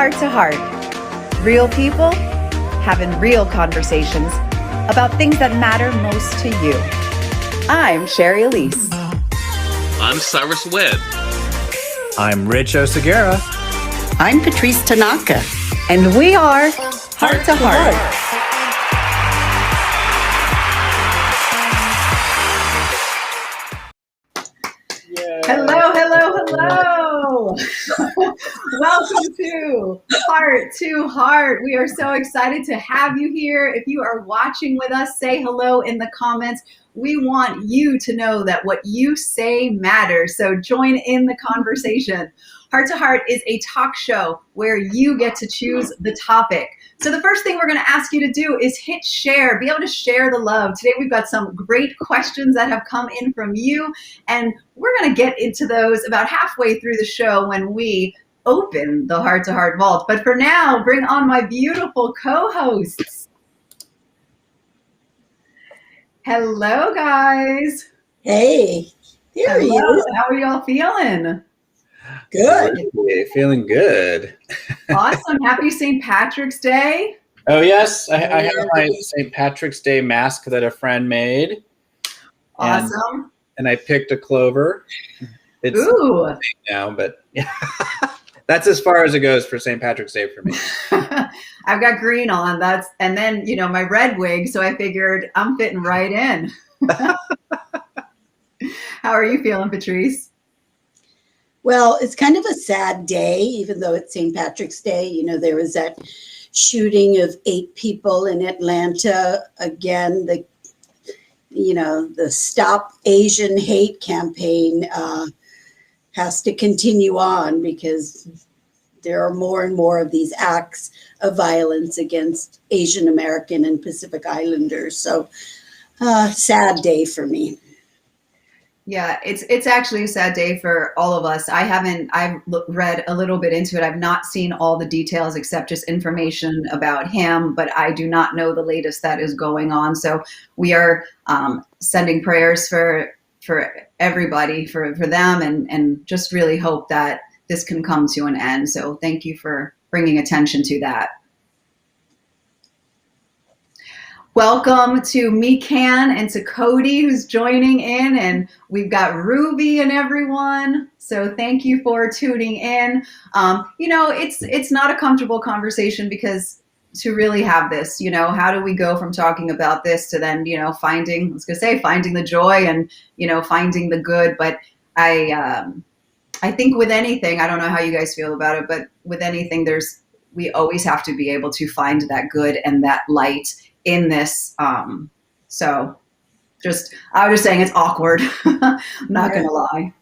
Heart to Heart. Real people having real conversations about things that matter most to you. I'm Sherry Elise. I'm Cyrus Webb. I'm Rich Osagara. I'm Patrice Tanaka. And we are Heart to Heart. Hello, hello, hello. Welcome to Heart to Heart. We are so excited to have you here. If you are watching with us, say hello in the comments. We want you to know that what you say matters. So join in the conversation. Heart to Heart is a talk show where you get to choose the topic. So the first thing we're going to ask you to do is hit share, be able to share the love. Today we've got some great questions that have come in from you, and we're going to get into those about halfway through the show when we open the Heart to Heart vault. But for now, bring on my beautiful co-hosts. Hello, guys. Hey, there he is. How are y'all feeling? Good. Feeling good. Awesome. Happy St. Patrick's Day. Oh, yes. I have my St. Patrick's Day mask that a friend made. Awesome. And I picked a clover. It's Ooh. now, but yeah. That's as far as it goes for St. Patrick's Day for me. I've got green on. And then, my red wig. So I figured I'm fitting right in. How are you feeling, Patrice? Well, it's kind of a sad day, even though it's St. Patrick's Day. There was that shooting of 8 people in Atlanta. Again, the Stop Asian Hate campaign has to continue on because there are more and more of these acts of violence against Asian American and Pacific Islanders. So sad day for me. Yeah, it's actually a sad day for all of us. I've read a little bit into it. I've not seen all the details except just information about him, but I do not know the latest that is going on. So we are sending prayers for everybody, for them, and just really hope that this can come to an end. So thank you for bringing attention to that. Welcome to Mikan and to Cody, who's joining in, and we've got Ruby and everyone. So thank you for tuning in. It's not a comfortable conversation because to really have this, how do we go from talking about this to then, finding the joy and, finding the good. But I think with anything, I don't know how you guys feel about it, but with anything, we always have to be able to find that good and that light in this. I was just saying it's awkward. I'm not going to lie.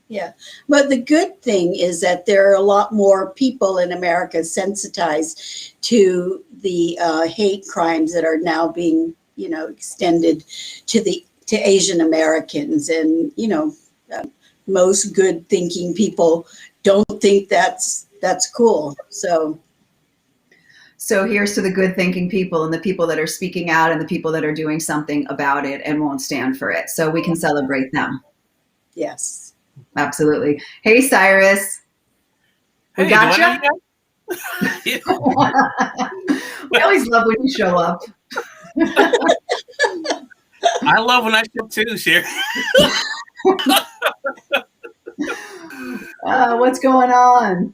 Yeah. But the good thing is that there are a lot more people in America sensitized to the hate crimes that are now being, extended to Asian Americans. And, most good thinking people don't think that's cool. So here's to the good thinking people and the people that are speaking out and the people that are doing something about it and won't stand for it. So we can celebrate them. Yes. Absolutely. Hey, Cyrus. We got you. We always love when you show up. I love when I show too, Sherry. What's going on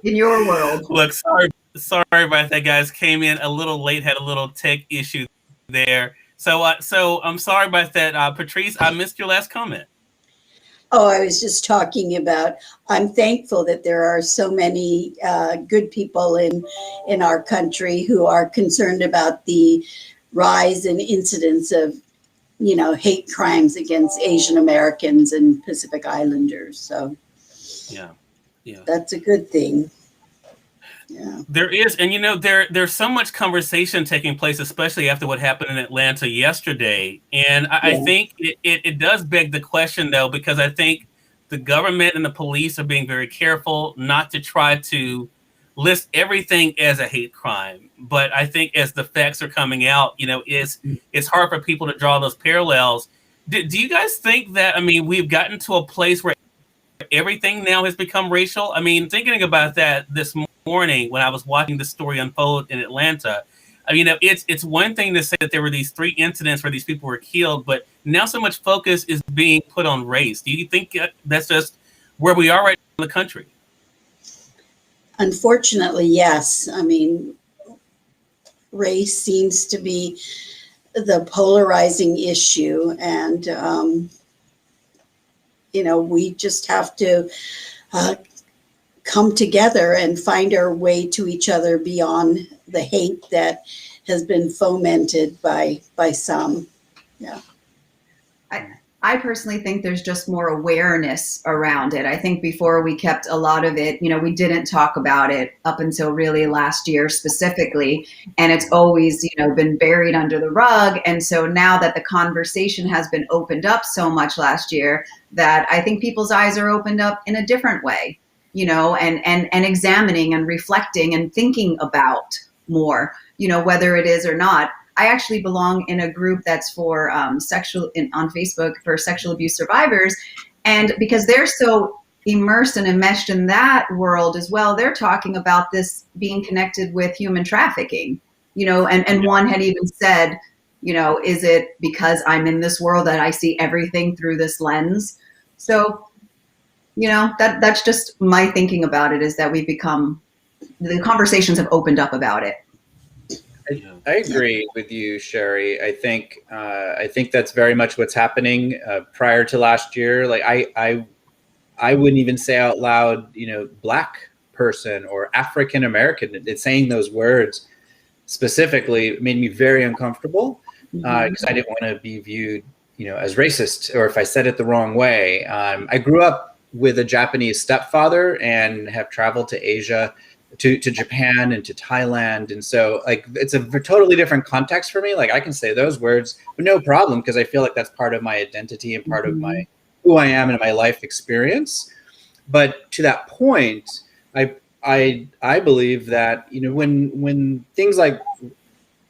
in your world? Look, sorry about that, guys. Came in a little late, had a little tech issue there. So I'm sorry about that. Patrice, I missed your last comment. Oh, I was just talking about, I'm thankful that there are so many good people in our country who are concerned about the rise in incidents of, hate crimes against Asian Americans and Pacific Islanders. So yeah, that's a good thing. Yeah. There is, and there's so much conversation taking place, especially after what happened in Atlanta yesterday. And I think it does beg the question, though, because I think the government and the police are being very careful not to try to list everything as a hate crime. But I think as the facts are coming out, it's hard for people to draw those parallels. Do you guys think that, we've gotten to a place where everything now has become racial. I mean, thinking about that this morning when I was watching the story unfold in Atlanta, I mean, it's one thing to say that there were these 3 incidents where these people were killed, but now so much focus is being put on race. Do you think that's just where we are right now in the country? Unfortunately, yes. I mean, race seems to be the polarizing issue, and we just have to come together and find our way to each other beyond the hate that has been fomented by some. Yeah. I personally think there's just more awareness around it. I think before we kept a lot of it, we didn't talk about it up until really last year specifically. And it's always, been buried under the rug. And so now that the conversation has been opened up so much last year, that I think people's eyes are opened up in a different way, and examining and reflecting and thinking about more, whether it is or not. I actually belong in a group that's for on Facebook for sexual abuse survivors. And because they're so immersed and enmeshed in that world as well, they're talking about this being connected with human trafficking, and one had even said, is it because I'm in this world that I see everything through this lens? So, that's just my thinking about it, is that the conversations have opened up about it. I agree with you, Sherry. I think that's very much what's happening. Prior to last year, like I wouldn't even say out loud, Black person or African American. It's saying those words specifically made me very uncomfortable because I didn't want to be viewed, as racist, or if I said it the wrong way. I grew up with a Japanese stepfather and have traveled to Asia, to Japan and to Thailand. And so like, it's a totally different context for me. Like I can say those words, but no problem, because I feel like that's part of my identity and part of who I am and my life experience. But to that point, I believe that, when things like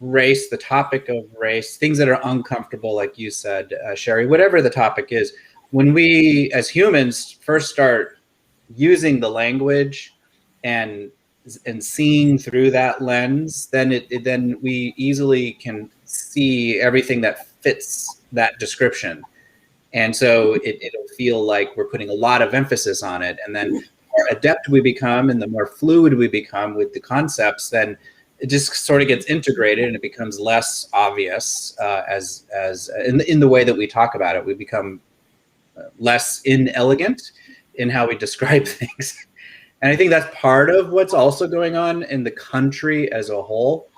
race, the topic of race, things that are uncomfortable, like you said, Sherry, whatever the topic is, when we as humans first start using the language and seeing through that lens, then we easily can see everything that fits that description. And so it'll feel like we're putting a lot of emphasis on it. And then the more adept we become and the more fluid we become with the concepts, then it just sort of gets integrated and it becomes less obvious as in the way that we talk about it. We become less inelegant in how we describe things. And I think that's part of what's also going on in the country as a whole.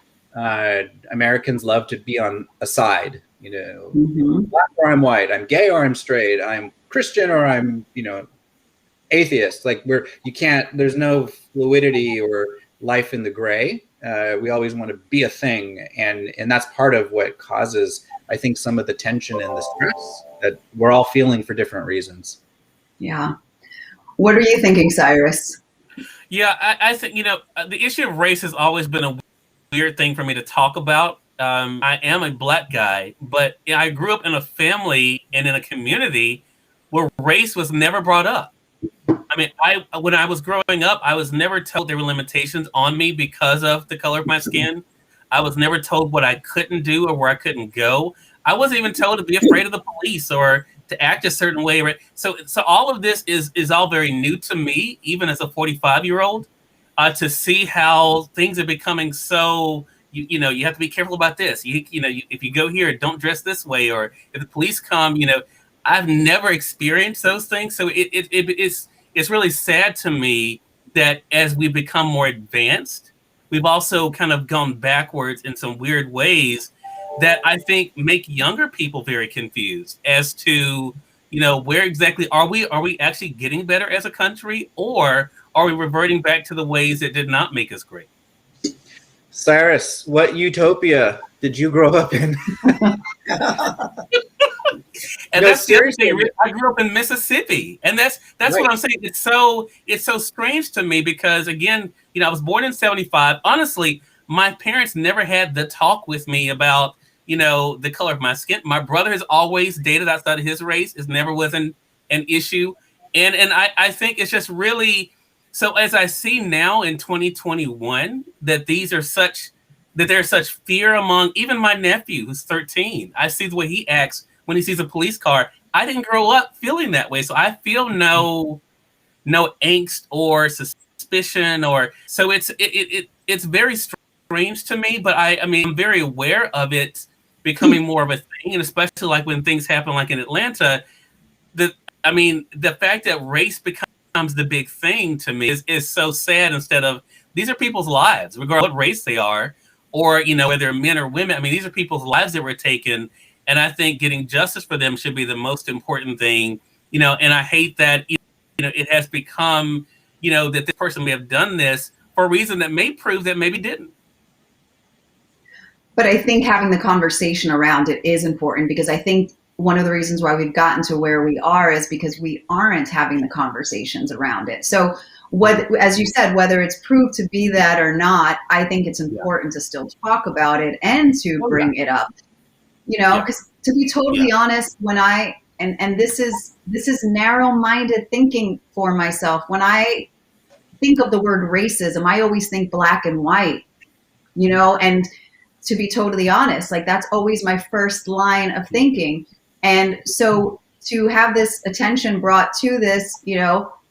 Americans love to be on a side, Black or I'm white, I'm gay or I'm straight, I'm Christian or I'm, atheist. Like there's no fluidity or life in the gray. We always want to be a thing. And that's part of what causes, I think, some of the tension and the stress that we're all feeling for different reasons. Yeah. What are you thinking, Cyrus? Yeah, I think, the issue of race has always been a weird thing for me to talk about. I am a Black guy, but I grew up in a family and in a community where race was never brought up. I mean, when I was growing up, I was never told there were limitations on me because of the color of my skin. I was never told what I couldn't do or where I couldn't go. I wasn't even told to be afraid of the police or to act a certain way. Right? So all of this is all very new to me, even as a 45-year-old, to see how things are becoming so, you have to be careful about this. If you go here, don't dress this way. Or if the police come, I've never experienced those things. So it's really sad to me that as we become more advanced, we've also kind of gone backwards in some weird ways that I think make younger people very confused as to, where exactly are we? Are we actually getting better as a country, or are we reverting back to the ways that did not make us great? Cyrus, what utopia did you grow up in? And no, that's seriously. I grew up in Mississippi, and that's right. What I'm saying. It's so strange to me because, again, I was born in 1975. Honestly, my parents never had the talk with me about, the color of my skin. My brother has always dated outside of his race. It never was an issue. And I think it's just really, so as I see now in 2021 that there's such fear among even my nephew who's 13. I see the way he acts when he sees a police car. I didn't grow up feeling that way, so I feel no angst or suspicion, or so it's very strange to me. But I mean, I'm very aware of it becoming more of a thing, and especially like when things happen, like in Atlanta. The fact that race becomes the big thing to me is so sad. Instead of, these are people's lives, regardless of what race they are, or whether men or women. I mean, these are people's lives that were taken, and I think getting justice for them should be the most important thing. And I hate that it has become that this person may have done this for a reason that may prove that maybe didn't. But I think having the conversation around it is important, because I think one of the reasons why we've gotten to where we are is because we aren't having the conversations around it. So as you said, whether it's proved to be that or not, I think it's important to still talk about it and to bring it up, because to be totally honest, when and this is narrow-minded thinking for myself. When I think of the word racism, I always think black and white, and to be totally honest, like that's always my first line of thinking. And so to have this attention brought to this,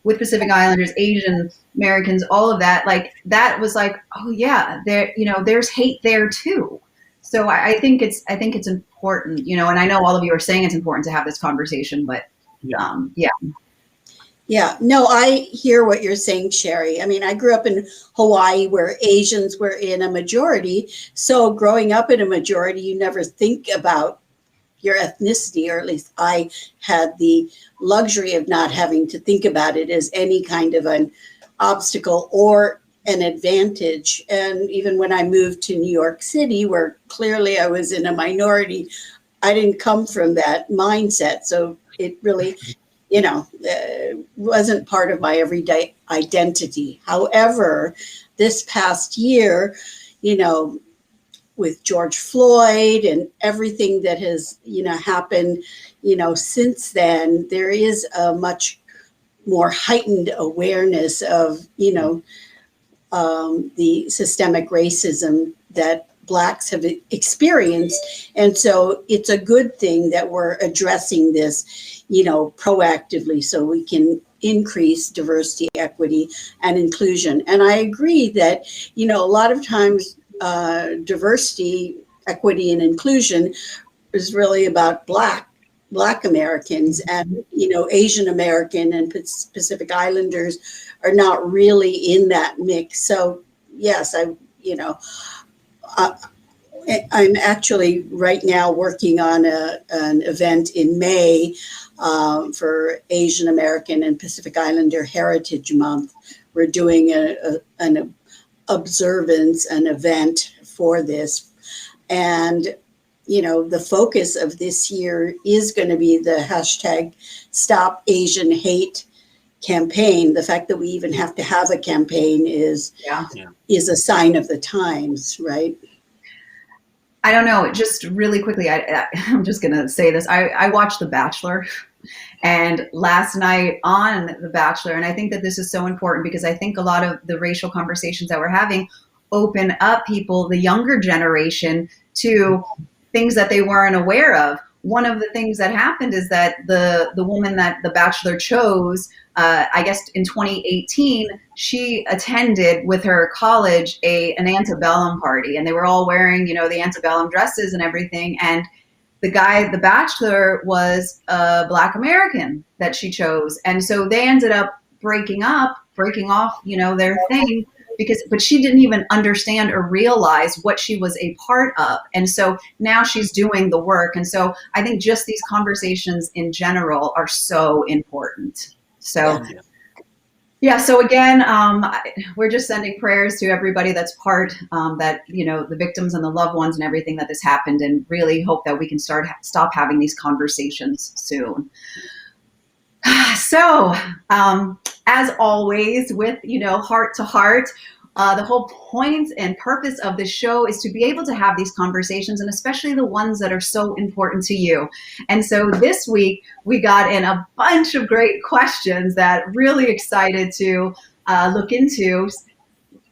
with Pacific Islanders, Asian Americans, all of that, like that was like, oh yeah, there's hate there too. So I think it's important, and I know all of you are saying it's important to have this conversation, but Yeah, no, I hear what you're saying, Sherry. I mean, I grew up in Hawaii where Asians were in a majority. So growing up in a majority, you never think about your ethnicity, or at least I had the luxury of not having to think about it as any kind of an obstacle or an advantage. And even when I moved to New York City, where clearly I was in a minority, I didn't come from that mindset. So it really, wasn't part of my everyday identity. However, this past year, with George Floyd and everything that has, happened, since then, there is a much more heightened awareness of, the systemic racism that Blacks have experienced. And so it's a good thing that we're addressing this, proactively, so we can increase diversity, equity, and inclusion. And I agree that, a lot of times diversity, equity, and inclusion is really about Black Americans, and, Asian American and Pacific Islanders are not really in that mix. So yes, I'm actually right now working on an event in May for Asian American and Pacific Islander Heritage Month. We're doing an observance, an event for this. And, the focus of this year is going to be the hashtag Stop Asian Hate campaign. The fact that we even have to have a campaign is a sign of the times, right? I don't know. Just really quickly, I'm just going to say this. I watched The Bachelor, and last night on The Bachelor, and I think that this is so important because I think a lot of the racial conversations that we're having open up people, the younger generation, to things that they weren't aware of. One of the things that happened is that the woman that The Bachelor chose, I guess in 2018, she attended with her college an antebellum party, and they were all wearing, the antebellum dresses and everything. And the guy, The Bachelor, was a Black American that she chose, and so they ended up breaking off, their thing. But she didn't even understand or realize what she was a part of. And so now she's doing the work. And so I think just these conversations in general are so important. So, so again, we're just sending prayers to everybody that's part, the victims and the loved ones and everything that this happened, and really hope that we can stop having these conversations soon. So, as always, with, heart to heart, The whole point and purpose of this show is to be able to have these conversations, and especially the ones that are so important to you. And so this week we got in a bunch of great questions that really excited to look into.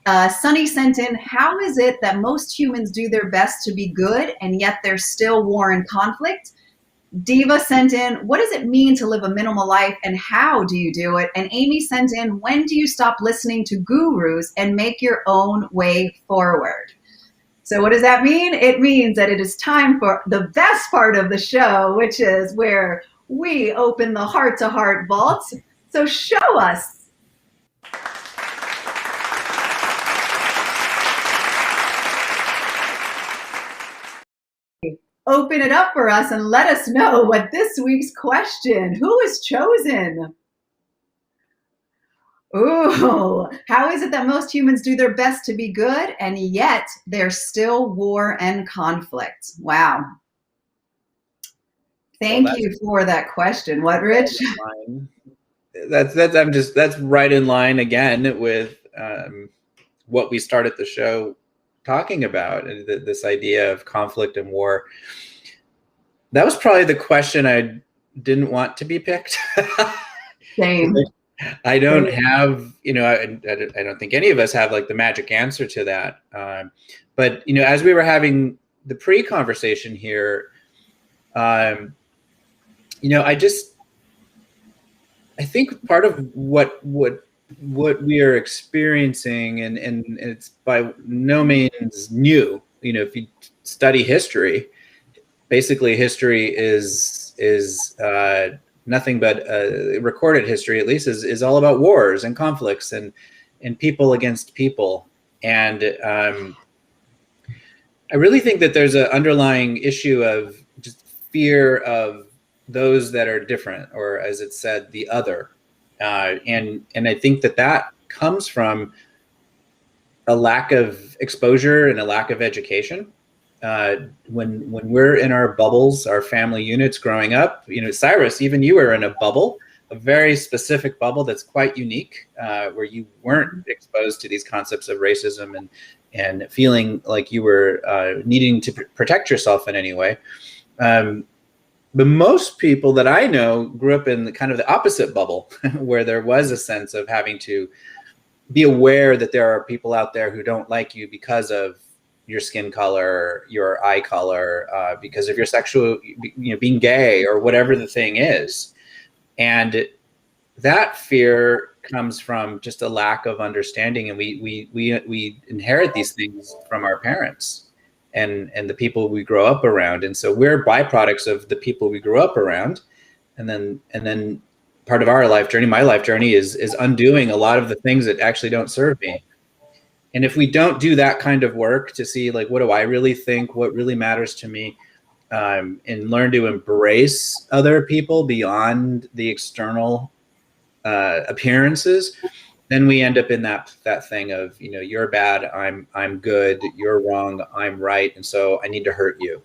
Sunny sent in, how is it that most humans do their best to be good and yet there's still war and conflict? Diva sent in, what does it mean to live a minimal life and how do you do it? And Amy sent in, when do you stop listening to gurus and make your own way forward? So what does that mean? It means that it is time for the best part of the show, which is where we open the heart-to-heart vault. So show us. Open it up for us and let us know what this week's question. Who is chosen? Ooh, how is it that most humans do their best to be good and yet there's still war and conflict? Wow. Thank you for that question. What, Rich? That's right in line again with what we started the show talking about, this idea of conflict and war. That was probably the question I didn't want to be picked. Same. I don't have, I don't think any of us have like the magic answer to that. But, as we were having the pre-conversation here, I think part of what we are experiencing, and it's by no means new. If you study history, basically history is nothing but recorded history, at least, is all about wars and conflicts and people against people. And I really think that there's an underlying issue of just fear of those that are different, or as it said, the other. And I think that comes from a lack of exposure and a lack of education. When we're in our bubbles, our family units growing up, Cyrus, even you were in a bubble, a very specific bubble that's quite unique, where you weren't exposed to these concepts of racism and feeling like you were needing to protect yourself in any way. But most people that I know grew up in the opposite bubble, where there was a sense of having to be aware that there are people out there who don't like you because of your skin color, your eye color, because of your sexual, being gay or whatever the thing is. And that fear comes from just a lack of understanding. And we inherit these things from our parents and the people we grow up around. And so we're byproducts of the people we grew up around. And then part of our life journey, my life journey, is undoing a lot of the things that actually don't serve me. And if we don't do that kind of work to see, like, what do I really think, what really matters to me, and learn to embrace other people beyond the external appearances, then we end up in that thing of, you're bad, I'm good, you're wrong, I'm right, and so I need to hurt you.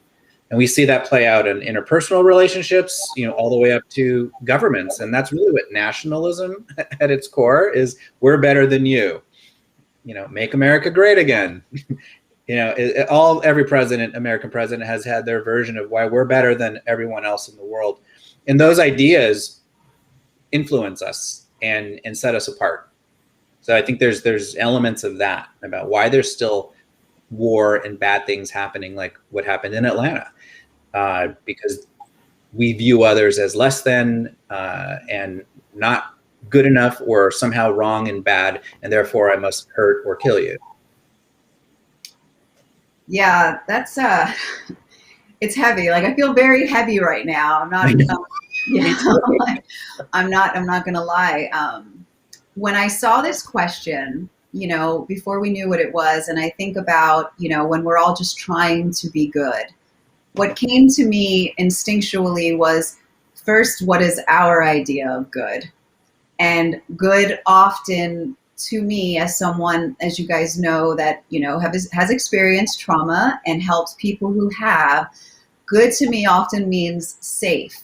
And we see that play out in interpersonal relationships, all the way up to governments. And that's really what nationalism at its core is. We're better than you. Make America great again. Every American president has had their version of why we're better than everyone else in the world. And those ideas influence us and set us apart. So I think there's elements of that about why there's still war and bad things happening, like what happened in Atlanta, because we view others as less than and not good enough, or somehow wrong and bad, and therefore I must hurt or kill you. Yeah, that's it's heavy. Like, I feel very heavy right now. I'm not I'm not gonna lie. When I saw this question, before we knew what it was, and I think about, when we're all just trying to be good, what came to me instinctually was, first, what is our idea of good? And good often, to me, as someone, as you guys know, that, has experienced trauma and helps people who have, good to me often means safe.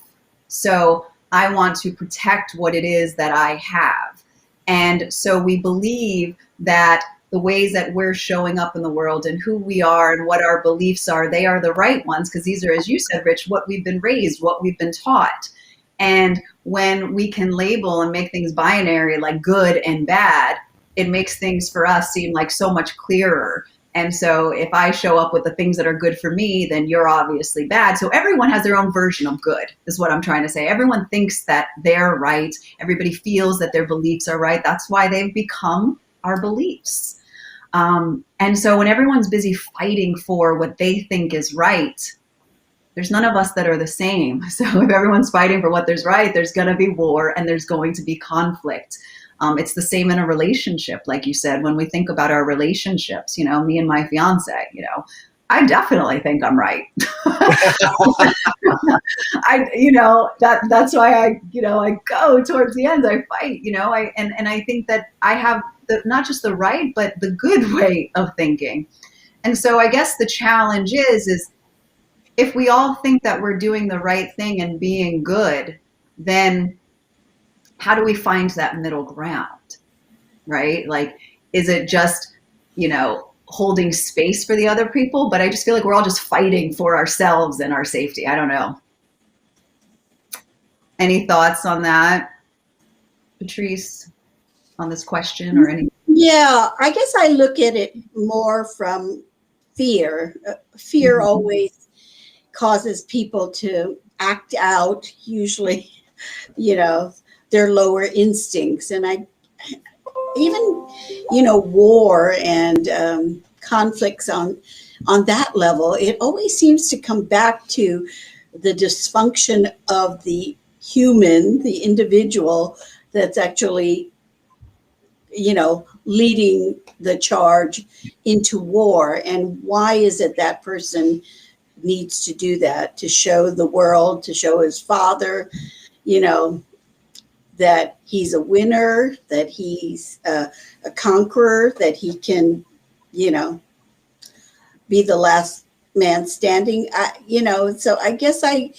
So I want to protect what it is that I have. And so we believe that the ways that we're showing up in the world and who we are and what our beliefs are, they are the right ones, because these are, as you said, Rich, what we've been raised, what we've been taught. And when we can label and make things binary, like good and bad, it makes things for us seem like so much clearer. And so if I show up with the things that are good for me, then you're obviously bad. So everyone has their own version of good, is what I'm trying to say. Everyone thinks that they're right. Everybody feels that their beliefs are right. That's why they've become our beliefs. And so when everyone's busy fighting for what they think is right, there's none of us that are the same. So if everyone's fighting for what there's right, there's going to be war and there's going to be conflict. It's the same in a relationship, like you said. When we think about our relationships, you know, me and my fiance, you know, I definitely think I'm right. That's why I go towards the end. I fight, and I think that I have not just the right, but the good way of thinking. And so I guess the challenge is if we all think that we're doing the right thing and being good, then how do we find that middle ground, right? Like, is it just, holding space for the other people? But I just feel like we're all just fighting for ourselves and our safety. I don't know. Any thoughts on that, Patrice, on this question or any? Yeah, I guess I look at it more from fear. Fear Mm-hmm. always causes people to act out, usually, their lower instincts. And even war and conflicts on that level, it always seems to come back to the dysfunction of the human, the individual that's actually leading the charge into war. And why is it that person needs to do that? To show the world, to show his father, that he's a winner, that he's a conqueror, that he can, be the last man standing. So I guess I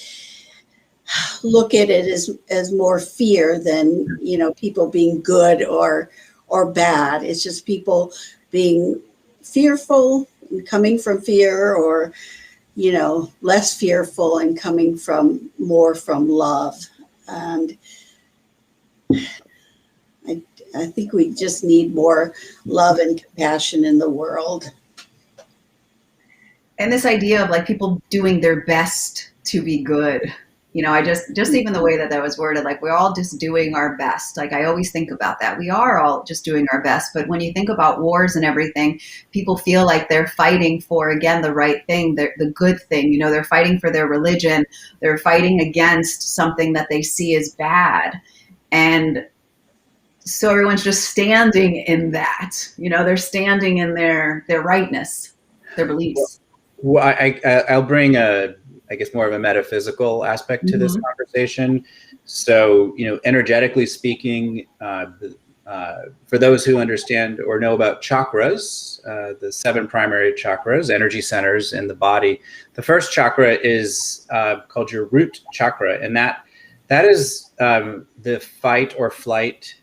look at it as more fear than, people being good or bad. It's just people being fearful and coming from fear, or, less fearful and coming more from love. And I think we just need more love and compassion in the world. And this idea of like people doing their best to be good, I just even the way that was worded, like we're all just doing our best. Like I always think about that. We are all just doing our best. But when you think about wars and everything, people feel like they're fighting for, again, the right thing, the good thing. They're fighting for their religion. They're fighting against something that they see as bad. And so everyone's just standing in that, they're standing in their rightness, their beliefs. Well, I'll bring I guess more of a metaphysical aspect to this conversation. So, energetically speaking, for those who understand or know about chakras, the 7 primary chakras, energy centers in the body, the first chakra is called your root chakra. And that is the fight or flight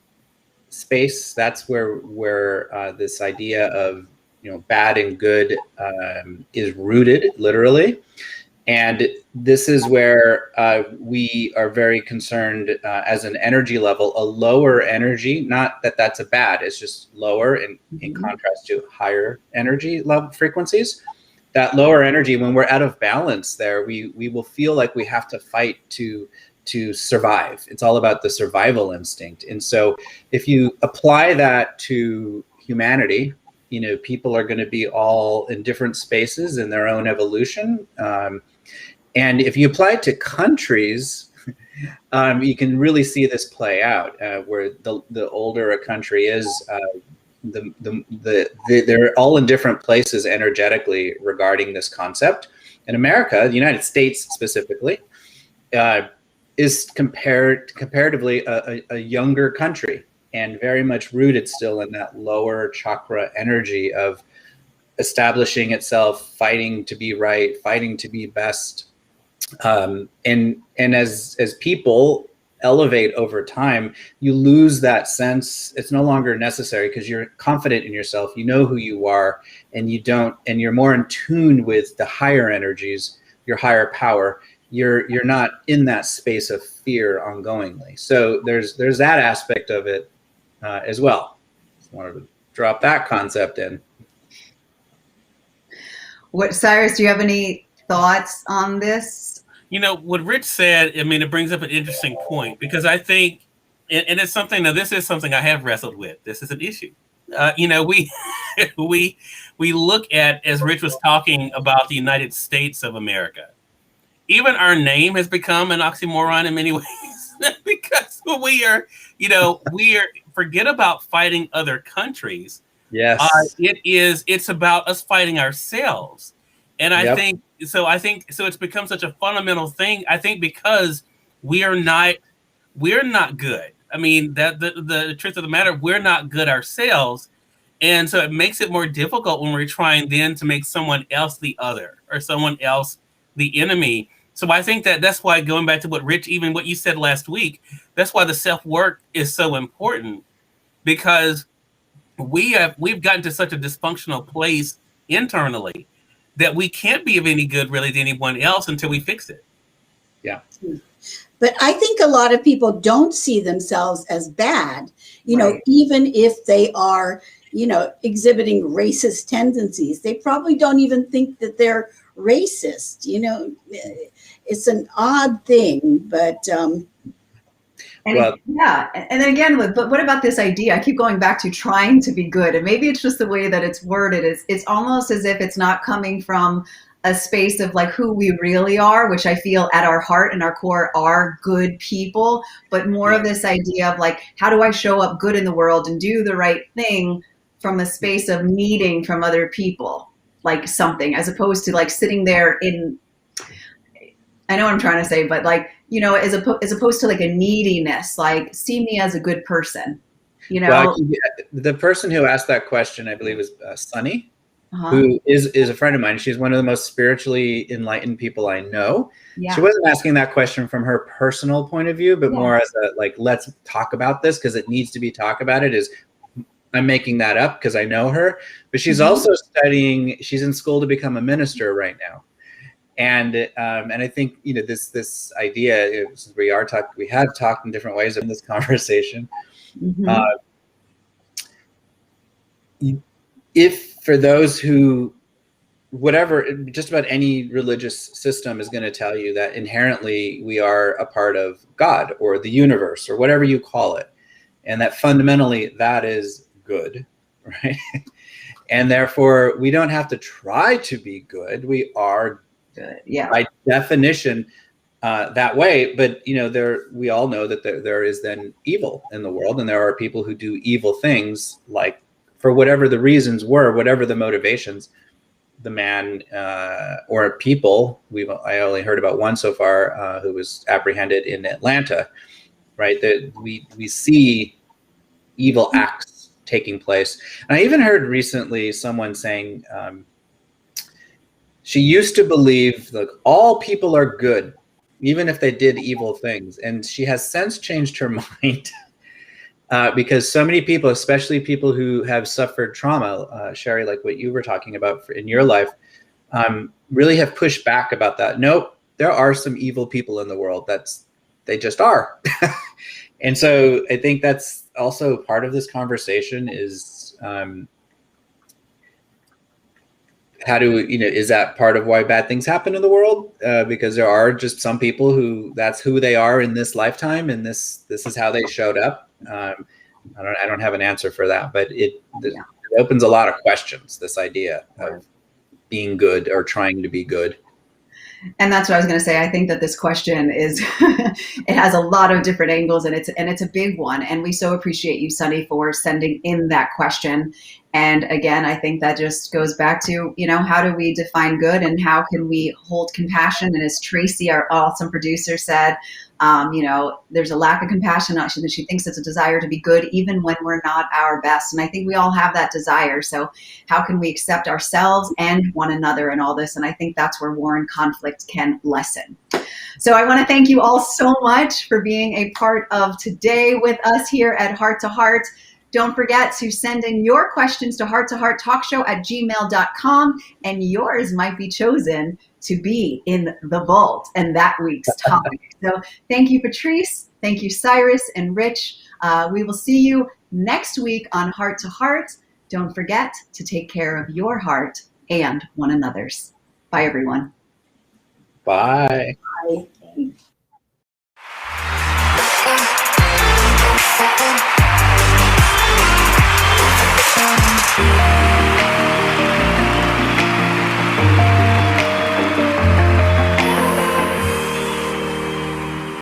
space. That's where this idea of bad and good is rooted, literally. And this is where we are very concerned as an energy level, a lower energy, not that that's a bad, it's just lower in contrast to higher energy level frequencies. That lower energy, when we're out of balance there, we will feel like we have to fight to survive. It's all about the survival instinct. And so if you apply that to humanity, people are going to be all in different spaces in their own evolution. And if you apply it to countries, you can really see this play out, where the older a country is, they're all in different places energetically regarding this concept. In America, the United States specifically, is comparatively a younger country, and very much rooted still in that lower chakra energy of establishing itself, fighting to be right, fighting to be best. And as people, elevate over time, you lose that sense. It's no longer necessary because you're confident in yourself. You know who you are, and you're more in tune with the higher energies, your higher power. You're not in that space of fear ongoingly. So there's that aspect of it as well. Just wanted to drop that concept in. What, Cyrus, do you have any thoughts on this? What Rich said, I mean, it brings up an interesting point, because I think, and it's something, now this is something I have wrestled with. This is an issue. We look at, as Rich was talking about the United States of America, even our name has become an oxymoron in many ways, because we are forget about fighting other countries. Yes. It's about us fighting ourselves. And I think it's become such a fundamental thing. I think because we're not good. I mean, that the truth of the matter, we're not good ourselves. And so it makes it more difficult when we're trying then to make someone else the other, or someone else the enemy. So I think that's why, going back to what Rich, even what you said last week, that's why the self-work is so important, because we've gotten to such a dysfunctional place internally that we can't be of any good really to anyone else until we fix it. Yeah. But I think a lot of people don't see themselves as bad, Right. even if they are, exhibiting racist tendencies. They probably don't even think that they're racist. It's an odd thing, but And Well- and then again, but what about this idea? I keep going back to trying to be good, and maybe it's just the way that it's worded. It's almost as if it's not coming from a space of like who we really are, which I feel at our heart and our core are good people, but more of this idea of like, how do I show up good in the world and do the right thing from a space of needing from other people, like something, as opposed to like sitting there in, I know what I'm trying to say, but like, as opposed to like a neediness, like see me as a good person, Well, the person who asked that question, I believe, is Sunny, Uh-huh. who is a friend of mine. She's one of the most spiritually enlightened people I know. Yeah. She wasn't asking that question from her personal point of view, but more as a, like, let's talk about this because it needs to be talked about. I'm making that up because I know her, but she's also studying. She's in school to become a minister right now. And I think this idea, since we have talked in different ways in this conversation. If for those who, just about any religious system is going to tell you that inherently we are a part of God or the universe or whatever you call it, and that fundamentally that is good, right? And therefore we don't have to try to be good. We are good, yeah, by definition that way. But we all know that there is then evil in the world, and there are people who do evil things, like for whatever the reasons were, whatever the motivations. The man or people, I only heard about one so far who was apprehended in Atlanta, right? That we see evil acts taking place. And I even heard recently someone saying she used to believe that all people are good, even if they did evil things. And she has since changed her mind because so many people, especially people who have suffered trauma, Sherry, like what you were talking about in your life, really have pushed back about that. Nope, there are some evil people in the world. They just are. And so I think that's also part of this conversation is how do is that part of why bad things happen in the world? Because there are just some people who that's who they are in this lifetime, and this is how they showed up. I don't have an answer for that, but it opens a lot of questions, this idea of being good or trying to be good. And that's what I was going to say. I think that this question is, it has a lot of different angles, and it's a big one. And we so appreciate you, Sunny, for sending in that question. And again, I think that just goes back to, you know, how do we define good and how can we hold compassion? And as Tracy, our awesome producer, said, you know, there's a lack of compassion. She thinks it's a desire to be good even when we're not our best. And I think we all have that desire. So how can we accept ourselves and one another in all this? And I think that's where war and conflict can lessen. So I want to thank you all so much for being a part of today with us here at Heart to Heart. Don't forget to send in your questions to hearttohearttalkshow@gmail.com, and yours might be chosen to be in the vault and that week's topic. So thank you, Patrice. Thank you, Cyrus and Rich. We will see you next week on Heart to Heart. Don't forget to take care of your heart and one another's. Bye, everyone. Bye. Bye.